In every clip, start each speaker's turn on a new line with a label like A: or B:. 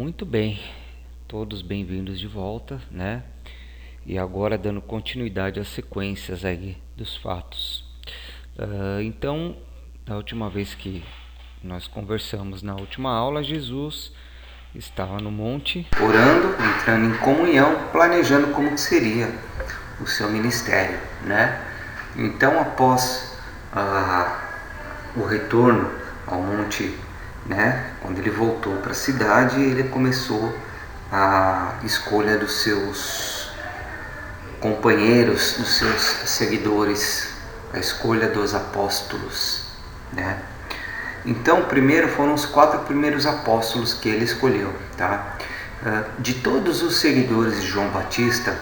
A: Muito bem, todos bem-vindos de volta, né? E agora dando continuidade às sequências aí dos fatos. Então, da última vez que nós conversamos na última aula, Jesus estava no monte, orando, entrando em comunhão, planejando como seria o seu ministério, né? Então, após o retorno ao monte, né, quando ele voltou para a cidade, ele começou a escolha dos seus companheiros, dos seus seguidores, a escolha dos apóstolos, né? Então, primeiro foram os 4 primeiros apóstolos que ele escolheu, tá? De todos os seguidores de João Batista,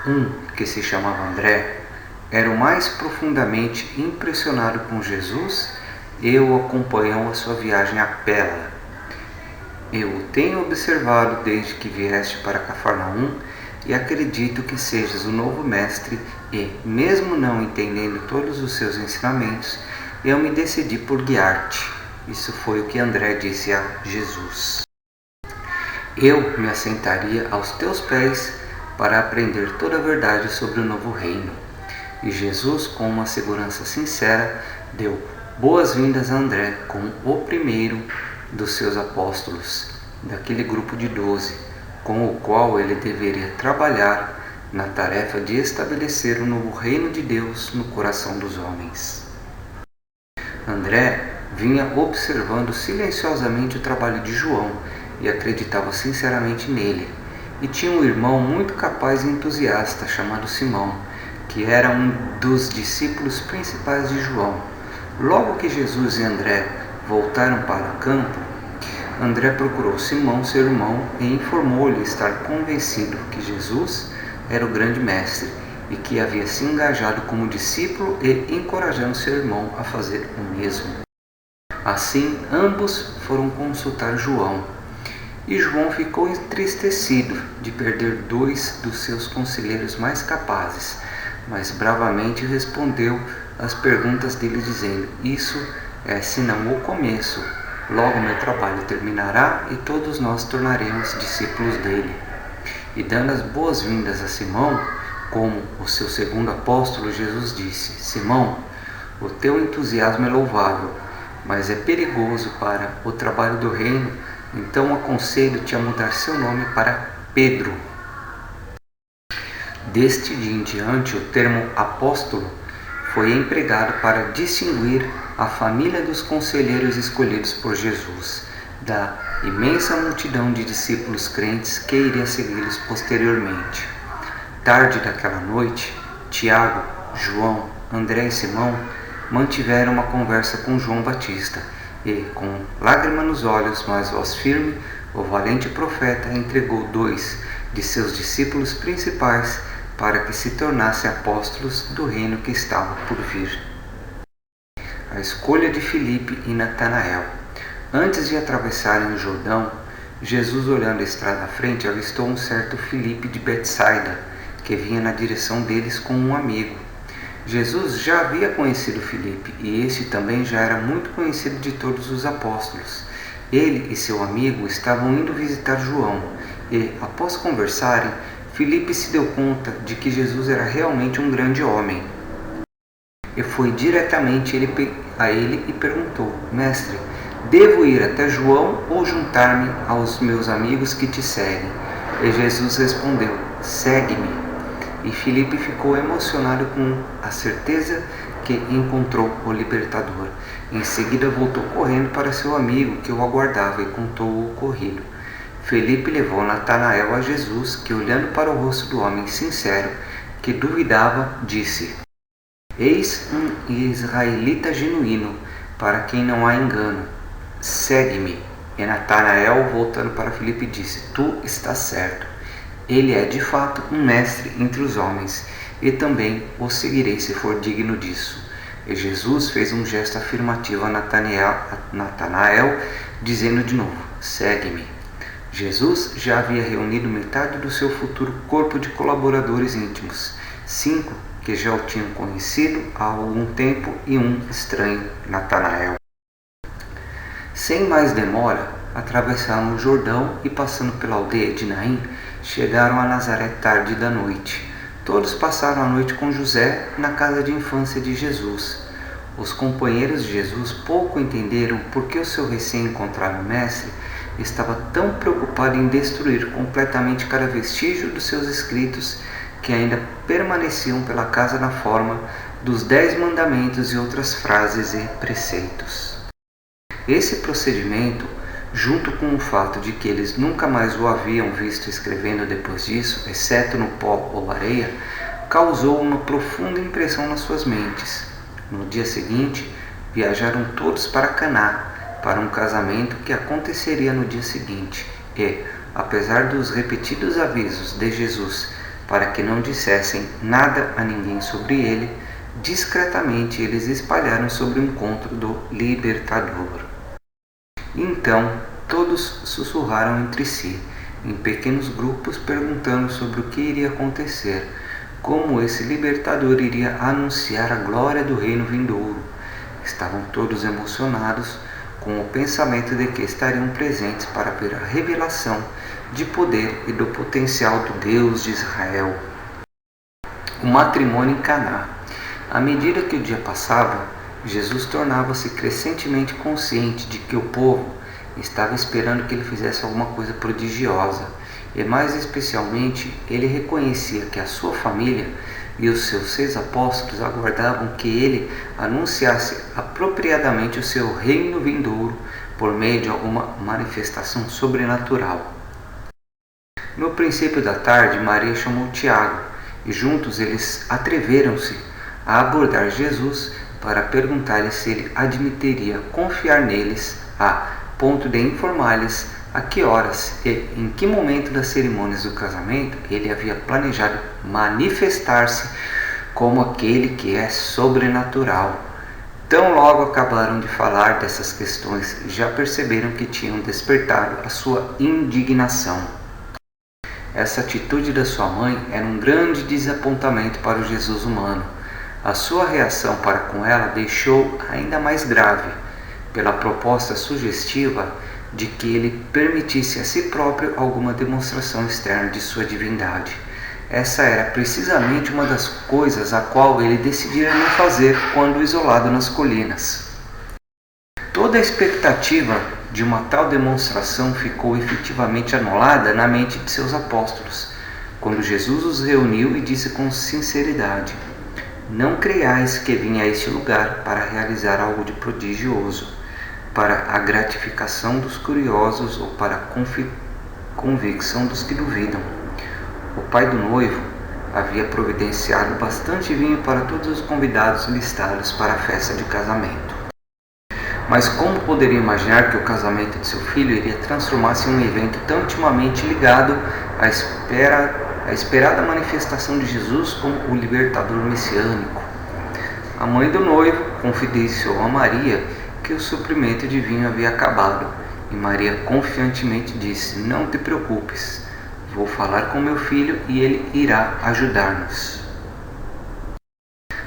A: um que se chamava André era o mais profundamente impressionado com Jesus e o acompanhou a sua viagem a Pela. Eu o tenho observado desde que vieste para Cafarnaum e acredito que sejas o novo mestre e, mesmo não entendendo todos os seus ensinamentos, eu me decidi por guiar-te. Isso foi o que André disse a Jesus. Eu me assentaria aos teus pés para aprender toda a verdade sobre o novo reino. E Jesus, com uma segurança sincera, deu boas-vindas a André como o primeiro dos seus apóstolos, daquele grupo de 12, com o qual ele deveria trabalhar na tarefa de estabelecer o novo reino de Deus no coração dos homens. André vinha observando silenciosamente o trabalho de João e acreditava sinceramente nele. E tinha um irmão muito capaz e entusiasta chamado Simão, que era um dos discípulos principais de João. Logo que Jesus e André voltaram para o campo, André procurou Simão, seu irmão, e informou-lhe estar convencido que Jesus era o grande mestre e que havia se engajado como discípulo e encorajando seu irmão a fazer o mesmo. Assim, ambos foram consultar João, e João ficou entristecido de perder 2 dos seus conselheiros mais capazes, mas bravamente respondeu às perguntas dele, dizendo: isso é senão o começo. Logo meu trabalho terminará e todos nós tornaremos discípulos dele. E dando as boas-vindas a Simão, como o seu segundo apóstolo, Jesus disse: Simão, o teu entusiasmo é louvável, mas é perigoso para o trabalho do reino, então aconselho-te a mudar seu nome para Pedro. Deste dia em diante, o termo apóstolo foi empregado para distinguir a família dos conselheiros escolhidos por Jesus, da imensa multidão de discípulos crentes que iria segui-los posteriormente. Tarde daquela noite, Tiago, João, André e Simão mantiveram uma conversa com João Batista e, com lágrima nos olhos, mas voz firme, o valente profeta entregou 2 de seus discípulos principais para que se tornassem apóstolos do reino que estava por vir. A escolha de Filipe e Natanael. Antes de atravessarem o Jordão, Jesus, olhando a estrada à frente, avistou um certo Filipe de Betsaida, que vinha na direção deles com um amigo. Jesus já havia conhecido Filipe, e este também já era muito conhecido de todos os apóstolos. Ele e seu amigo estavam indo visitar João, e, após conversarem, Filipe se deu conta de que Jesus era realmente um grande homem. E foi diretamente a ele e perguntou: Mestre, devo ir até João ou juntar-me aos meus amigos que te seguem? E Jesus respondeu: Segue-me. E Filipe ficou emocionado com a certeza que encontrou o libertador. Em seguida voltou correndo para seu amigo que o aguardava e contou o ocorrido. Filipe levou Natanael a Jesus, que, olhando para o rosto do homem sincero, que duvidava, disse: Eis um israelita genuíno, para quem não há engano. Segue-me. E Natanael, voltando para Filipe, disse: Tu estás certo. Ele é de fato um mestre entre os homens, e também o seguirei se for digno disso. E Jesus fez um gesto afirmativo a Natanael, dizendo de novo: Segue-me. Jesus já havia reunido metade do seu futuro corpo de colaboradores íntimos, 5 que já o tinham conhecido há algum tempo e um estranho, Natanael. Sem mais demora, atravessaram o Jordão e, passando pela aldeia de Naim, chegaram a Nazaré tarde da noite. Todos passaram a noite com José na casa de infância de Jesus. Os companheiros de Jesus pouco entenderam por que o seu recém-encontrado mestre estava tão preocupado em destruir completamente cada vestígio dos seus escritos que ainda permaneciam pela casa na forma dos 10 mandamentos e outras frases e preceitos. Esse procedimento, junto com o fato de que eles nunca mais o haviam visto escrevendo depois disso, exceto no pó ou areia, causou uma profunda impressão nas suas mentes. No dia seguinte, viajaram todos para Caná, para um casamento que aconteceria no dia seguinte, e, apesar dos repetidos avisos de Jesus para que não dissessem nada a ninguém sobre ele, discretamente eles espalharam sobre o encontro do Libertador. Então, todos sussurraram entre si, em pequenos grupos, perguntando sobre o que iria acontecer, como esse libertador iria anunciar a glória do reino vindouro. Estavam todos emocionados com o pensamento de que estariam presentes para ver a revelação de poder e do potencial do Deus de Israel. O matrimônio em Caná. À medida que o dia passava, Jesus tornava-se crescentemente consciente de que o povo estava esperando que ele fizesse alguma coisa prodigiosa, e mais especialmente ele reconhecia que a sua família e os seus 6 apóstolos aguardavam que ele anunciasse apropriadamente o seu reino vindouro por meio de alguma manifestação sobrenatural. No princípio da tarde, Maria chamou Tiago, e juntos eles atreveram-se a abordar Jesus para perguntar-lhe se ele admitiria confiar neles a ponto de informar-lhes a que horas e em que momento das cerimônias do casamento ele havia planejado manifestar-se como aquele que é sobrenatural. Tão logo acabaram de falar dessas questões, já perceberam que tinham despertado a sua indignação. Essa atitude da sua mãe era um grande desapontamento para o Jesus humano. A sua reação para com ela deixou ainda mais grave, pela proposta sugestiva de que ele permitisse a si próprio alguma demonstração externa de sua divindade. Essa era precisamente uma das coisas a qual ele decidira não fazer quando isolado nas colinas. Toda a expectativa de uma tal demonstração ficou efetivamente anulada na mente de seus apóstolos, quando Jesus os reuniu e disse com sinceridade: "Não creiais que vim a este lugar para realizar algo de prodigioso, para a gratificação dos curiosos ou para a convicção dos que duvidam." O pai do noivo havia providenciado bastante vinho para todos os convidados listados para a festa de casamento. Mas como poderia imaginar que o casamento de seu filho iria transformar-se em um evento tão intimamente ligado à esperada manifestação de Jesus como o libertador messiânico? A mãe do noivo confidenciou a Maria que o suprimento de vinho havia acabado, e Maria confiantemente disse: "Não te preocupes, vou falar com meu filho e ele irá ajudar-nos."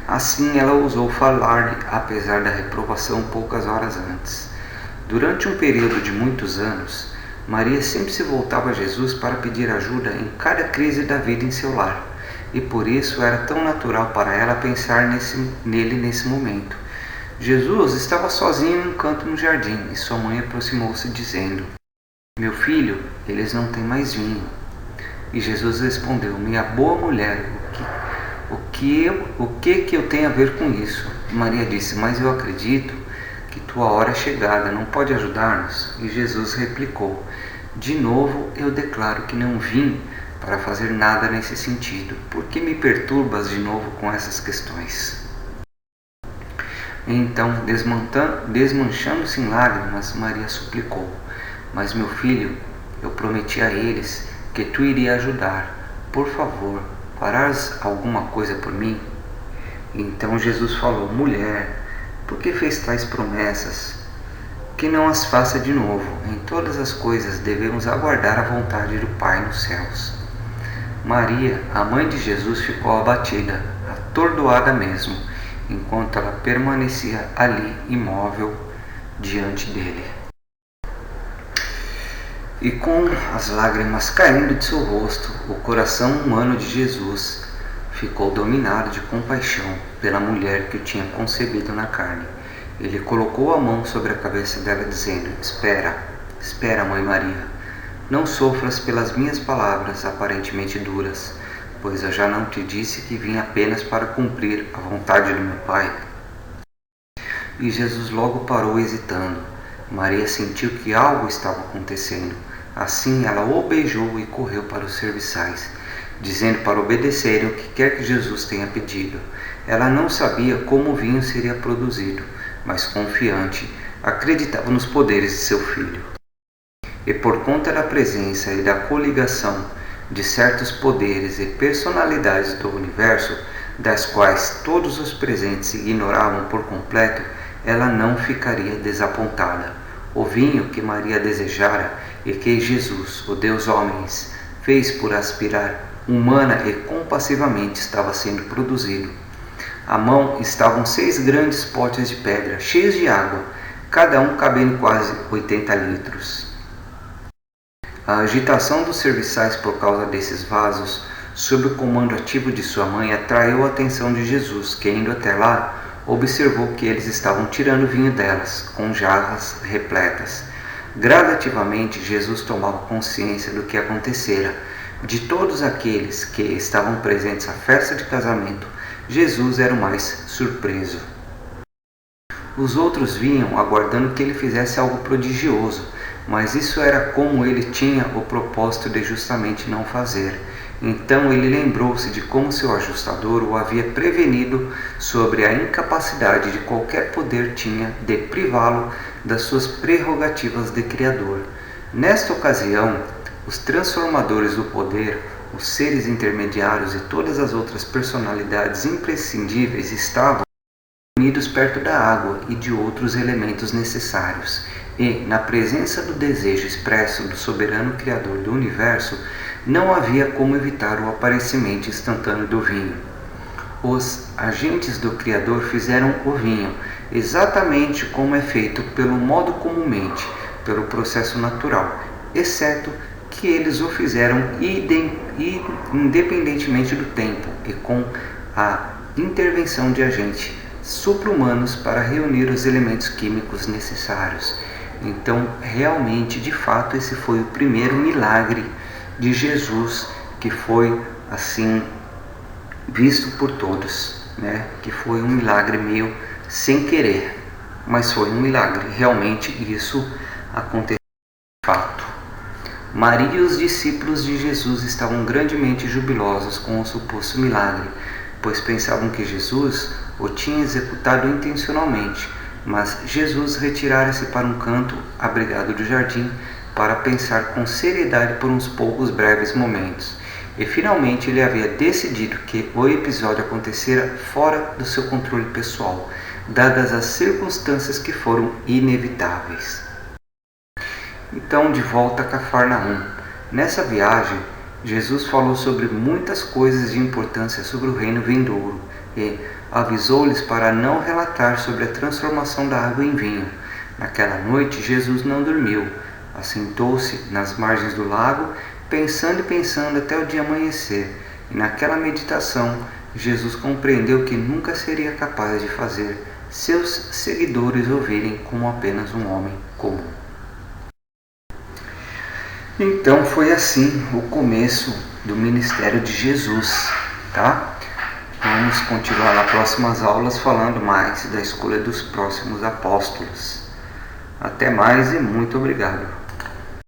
A: Assim ela ousou falar-lhe, apesar da reprovação poucas horas antes. Durante um período de muitos anos, Maria sempre se voltava a Jesus para pedir ajuda em cada crise da vida em seu lar, e por isso era tão natural para ela pensar nele nesse momento. Jesus estava sozinho em um canto no jardim, e sua mãe aproximou-se dizendo: "Meu filho, eles não têm mais vinho." E Jesus respondeu: "Minha boa mulher, o que eu tenho a ver com isso?" Maria disse: "Mas eu acredito que tua hora é chegada, não pode ajudar-nos?" E Jesus replicou: "De novo eu declaro que não vim para fazer nada nesse sentido. Por que me perturbas de novo com essas questões?" Então, desmanchando-se em lágrimas, Maria suplicou: "Mas meu filho, eu prometi a eles que tu iria ajudar. Por favor, farás alguma coisa por mim?" Então Jesus falou: "Mulher, por que fez tais promessas? Que não as faça de novo. Em todas as coisas devemos aguardar a vontade do Pai nos céus." Maria, a mãe de Jesus, ficou abatida, atordoada mesmo, enquanto ela permanecia ali imóvel diante dele. E com as lágrimas caindo de seu rosto, o coração humano de Jesus ficou dominado de compaixão pela mulher que o tinha concebido na carne. Ele colocou a mão sobre a cabeça dela, dizendo: Espera, espera, Mãe Maria. Não sofras pelas minhas palavras aparentemente duras, pois eu já não te disse que vim apenas para cumprir a vontade do meu Pai? E Jesus logo parou hesitando. Maria sentiu que algo estava acontecendo. Assim ela o beijou e correu para os serviçais, dizendo para obedecerem o que quer que Jesus tenha pedido. Ela não sabia como o vinho seria produzido, mas confiante, acreditava nos poderes de seu filho. E por conta da presença e da coligação de certos poderes e personalidades do universo, das quais todos os presentes ignoravam por completo, ela não ficaria desapontada. O vinho que Maria desejara e que Jesus, o Deus homens, fez por aspirar humana e compassivamente estava sendo produzido. À mão estavam 6 grandes potes de pedra, cheios de água, cada um cabendo quase 80 litros. A agitação dos serviçais por causa desses vasos, sob o comando ativo de sua mãe, atraiu a atenção de Jesus, que, indo até lá, observou que eles estavam tirando vinho delas, com jarras repletas. Gradativamente, Jesus tomava consciência do que acontecera. De todos aqueles que estavam presentes à festa de casamento, Jesus era o mais surpreso. Os outros vinham aguardando que ele fizesse algo prodigioso, mas isso era como ele tinha o propósito de justamente não fazer. Então ele lembrou-se de como seu ajustador o havia prevenido sobre a incapacidade de qualquer poder tinha de privá-lo das suas prerrogativas de Criador. Nesta ocasião, os transformadores do poder, os seres intermediários e todas as outras personalidades imprescindíveis estavam unidos perto da água e de outros elementos necessários. E, na presença do desejo expresso do soberano Criador do universo, não havia como evitar o aparecimento instantâneo do vinho. Os agentes do Criador fizeram o vinho exatamente como é feito pelo modo comumente, pelo processo natural, exceto que eles o fizeram independentemente do tempo e com a intervenção de agentes supra-humanos para reunir os elementos químicos necessários. Então, realmente, de fato, esse foi o primeiro milagre de Jesus que foi assim visto por todos, né? Que foi um milagre meio sem querer, mas foi um milagre. Realmente isso aconteceu de fato. Maria e os discípulos de Jesus estavam grandemente jubilosos com o suposto milagre, pois pensavam que Jesus o tinha executado intencionalmente. Mas Jesus retirara-se para um canto abrigado do jardim para pensar com seriedade por uns poucos breves momentos. E finalmente ele havia decidido que o episódio acontecera fora do seu controle pessoal, dadas as circunstâncias que foram inevitáveis. Então, de volta a Cafarnaum. Nessa viagem, Jesus falou sobre muitas coisas de importância sobre o reino vindouro e avisou-lhes para não relatar sobre a transformação da água em vinho. Naquela noite, Jesus não dormiu. Assentou-se nas margens do lago, pensando e pensando até o dia amanhecer. E naquela meditação, Jesus compreendeu que nunca seria capaz de fazer seus seguidores ouvirem como apenas um homem comum. Então foi assim o começo do ministério de Jesus, tá? Vamos continuar nas próximas aulas falando mais da escolha dos próximos apóstolos. Até mais e muito obrigado.